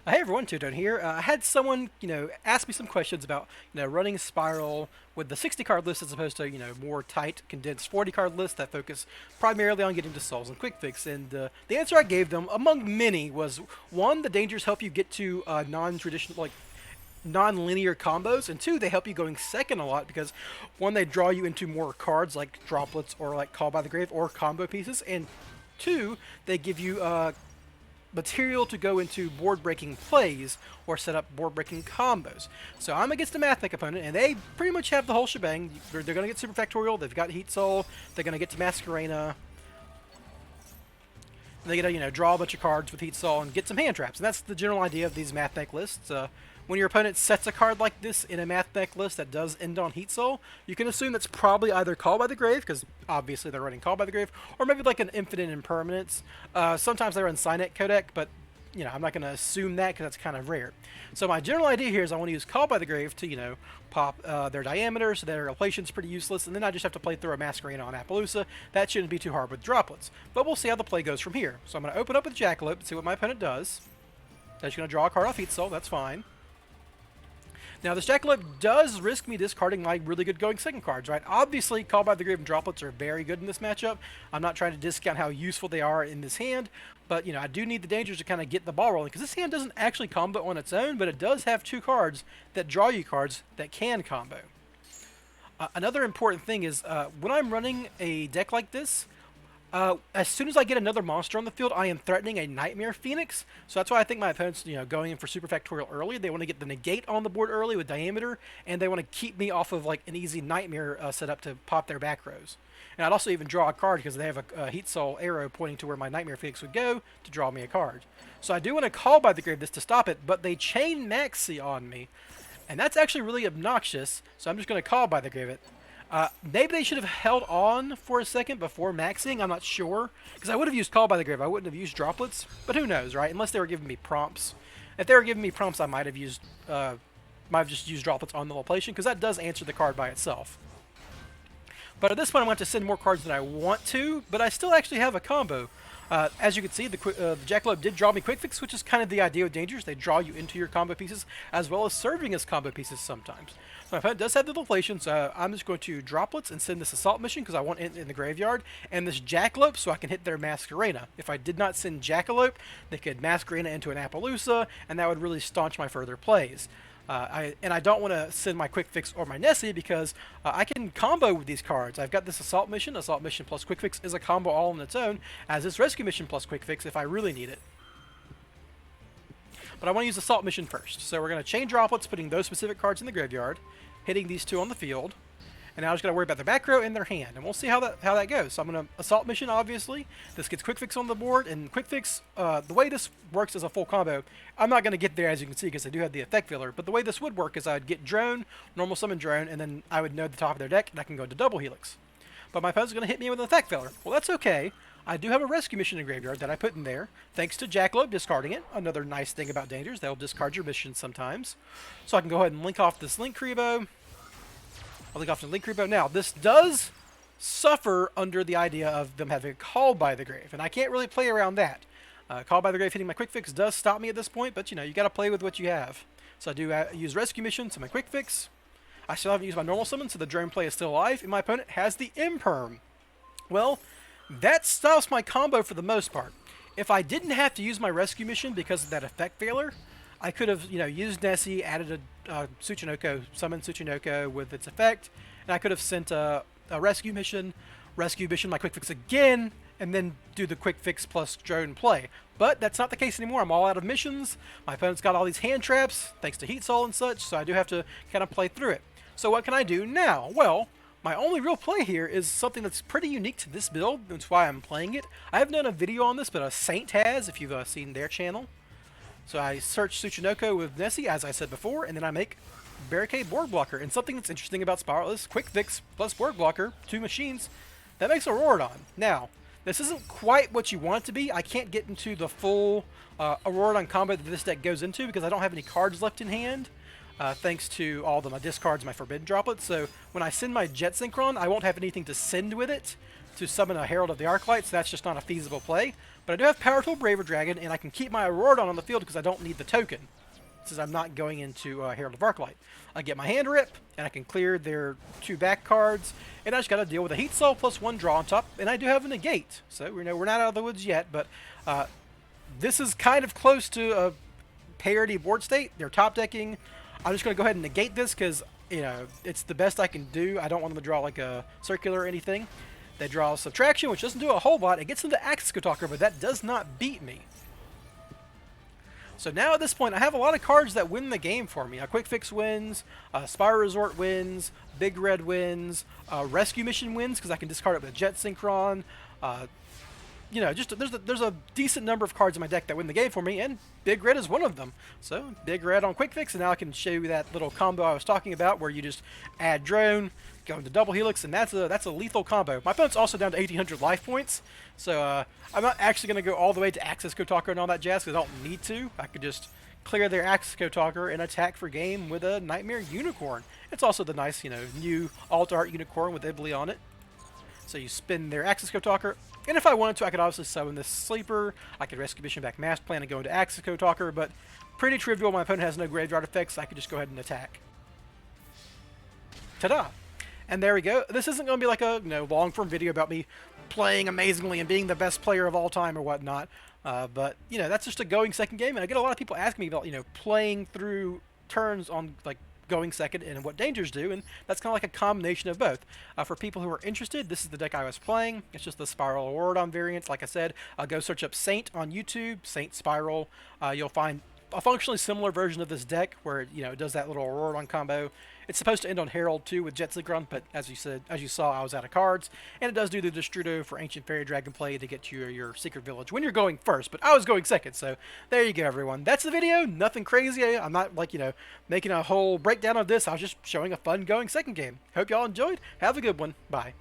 Hey everyone, Two here. I had someone, ask me some questions about, running Spiral with the 60 card list as opposed to, more tight, condensed 40 card list that focus primarily on getting to souls and quick fix. And the answer I gave them, among many, was one, the dangers help you get to non-traditional, non-linear combos, and two, they help you going second a lot because one, they draw you into more cards like droplets or like Call by the Grave or combo pieces, and two, they give you material to go into board breaking plays or set up board breaking combos. So I'm against a Math Deck opponent, and they pretty much have the whole shebang. They're going to get Super Factorial, they've got Heat Soul, they're going to get to Masquerena, they get to draw a bunch of cards with Heat Soul and get some hand traps. And that's the general idea of these Math Deck lists. When your opponent sets a card like this in a Math Deck list that does end on Heat Soul, you can assume that's probably either Call by the Grave, because obviously they're running Call by the Grave, or maybe like an Infinite Impermanence. Sometimes they run Signet Codec, but I'm not going to assume that because that's kind of rare. So my general idea here is I want to use Call by the Grave to, pop their diameter, so their repletion's pretty useless, and then I just have to play through a Masquerena on Appaloosa. That shouldn't be too hard with droplets. But we'll see how the play goes from here. So I'm going to open up with Jackalope and see what my opponent does. They're just going to draw a card off Heat Soul, that's fine. Now, this Jackalope does risk me discarding my really good going second cards, right? Obviously, Call by the Grave and Droplets are very good in this matchup. I'm not trying to discount how useful they are in this hand, but, I do need the dangers to kind of get the ball rolling, because this hand doesn't actually combo on its own, but it does have two cards that draw you cards that can combo. Another important thing is, when I'm running a deck like this, as soon as I get another monster on the field, I am threatening a Nightmare Phoenix. So that's why I think my opponent's, going in for Super Factorial early. They want to get the negate on the board early with diameter, and they want to keep me off of like an easy Nightmare setup to pop their back rows. And I'd also even draw a card because they have a Heat Soul arrow pointing to where my Nightmare Phoenix would go to draw me a card. So I do want to Call by the Grave this to stop it, but they chain Maxi on me. And that's actually really obnoxious, so I'm just going to Call by the Grave it. Maybe they should have held on for a second before maxing, I'm not sure. Because I would have used Call by the Grave, I wouldn't have used Droplets. But who knows, right? Unless they were giving me prompts. If they were giving me prompts, I might have just used Droplets on the Loplation, because that does answer the card by itself. But at this point, I'm going to have to send more cards than I want to, but I still actually have a combo. As you can see, the Jackalope did draw me Quick Fix, which is kind of the idea with dangers. They draw you into your combo pieces, as well as serving as combo pieces sometimes. My opponent does have the deflation, so I'm just going to Droplets and send this Assault Mission, because I want it in the graveyard, and this Jackalope, so I can hit their Masquerena. If I did not send Jackalope, they could Masquerena into an Appaloosa, and that would really staunch my further plays. I don't want to send my Quick Fix or my Nessie because I can combo with these cards. I've got this Assault Mission. Assault Mission plus Quick Fix is a combo all on its own, as this Rescue Mission plus Quick Fix if I really need it. But I want to use Assault Mission first. So we're going to chain Droplets, putting those specific cards in the graveyard, hitting these two on the field. And now I just got to worry about their back row and their hand. And we'll see how that goes. So I'm going to Assault Mission, obviously. This gets Quick Fix on the board. And Quick Fix, the way this works as a full combo, I'm not going to get there, as you can see, because I do have the Effect Filler. But the way this would work is I would get Drone, Normal Summon Drone, and then I would know the top of their deck, and I can go into Double Helix. But my opponent's going to hit me with an Effect Filler. Well, that's okay. I do have a Rescue Mission in the graveyard that I put in there, thanks to Jackalope discarding it. Another nice thing about Dangers, they'll discard your missions sometimes. So I can go ahead and link off this Link Creebo. I'll link off the Link Creebo. Now, this does suffer under the idea of them having a Call by the Grave, and I can't really play around that. Call by the Grave hitting my Quick Fix does stop me at this point, but you got to play with what you have. So I do use Rescue Mission to my Quick Fix. I still haven't used my Normal Summon, so the Drone play is still alive, and my opponent has the Imperm. Well, that stops my combo for the most part. If I didn't have to use my Rescue Mission because of that Effect Failure, I could have, used Nessie, added a Tsuchinoko, summoned Tsuchinoko with its effect, and I could have sent a Rescue Mission, my Quick Fix again, and then do the Quick Fix plus Drone play. But that's not the case anymore. I'm all out of missions. My opponent's got all these hand traps, thanks to Heat Soul and such, so I do have to kind of play through it. So what can I do now? Well, my only real play here is something that's pretty unique to this build. That's why I'm playing it. I haven't done a video on this, but a Saint has, if you've seen their channel. So I search Tsuchinoko with Nessie, as I said before, and then I make Barricade Board Blocker. And something that's interesting about Spyral is Quick Fix plus Board Blocker, 2 machines, that makes Auroradon. Now, this isn't quite what you want it to be. I can't get into the full Auroradon combo that this deck goes into because I don't have any cards left in hand. thanks to all my discards, my forbidden droplets. So when I send my Jet Synchron, I won't have anything to send with it to summon a Herald of the Arclight, so that's just not a feasible play. But I do have Power Tool Braver Dragon, and I can keep my Auroradon on the field because I don't need the token, since I'm not going into Herald of Arclight. I get my hand rip, and I can clear their 2 back cards, and I just got to deal with a Heat Soul plus 1 draw on top, and I do have a negate. So we're not out of the woods yet, but this is kind of close to a parity board state. They're top decking. I'm just going to go ahead and negate this because, you know, it's the best I can do. I don't want them to draw like a circular or anything. They draw Subtraction, which doesn't do a whole lot. It gets into Axis Talker, but that does not beat me. So now at this point, I have a lot of cards that win the game for me. Quick Fix wins, Spyral Resort wins, Big Red wins, Rescue Mission wins because I can discard it with Jet Synchron. You know, just there's a decent number of cards in my deck that win the game for me, and Big Red is one of them. So Big Red on Quick Fix, and now I can show you that little combo I was talking about, where you just add Drone, go into Double Helix, and that's a lethal combo. My opponent's also down to 1,800 life points, so I'm not actually going to go all the way to Axis Talker and all that jazz because I don't need to. I could just clear their Axis Talker and attack for game with a Nightmare Unicorn. It's also the nice, you know, new Alt Art Unicorn with Ibly on it. So you spin their Axis Talker, and if I wanted to, I could obviously summon this Sleeper. I could Rescue Mission back Master Plan and go into Axis Talker, but pretty trivial. My opponent has no graveyard effects. I could just go ahead and attack. Ta-da! And there we go. This isn't going to be like a long-form video about me playing amazingly and being the best player of all time or whatnot. But, you know, that's just a going second game, and I get a lot of people asking me about, you know, playing through turns on, like, going second and what dangers do, and that's kind of like a combination of both. For people who are interested, this is the deck I was playing. It's just the Spyral Auroradon variant. Like I said, go search up Saint on YouTube, Saint Spyral. You'll find a functionally similar version of this deck where, you know, it does that little Auroradon combo. It's supposed to end on Herald too with Jet Synchron, but as you saw, I was out of cards. And it does do the Destrudo for Ancient Fairy Dragon play to get you your Secret Village when you're going first, but I was going second, so there you go, everyone. That's the video. Nothing crazy. I'm not, like, you know, making a whole breakdown of this. I was just showing a fun going second game. Hope y'all enjoyed. Have a good one. Bye.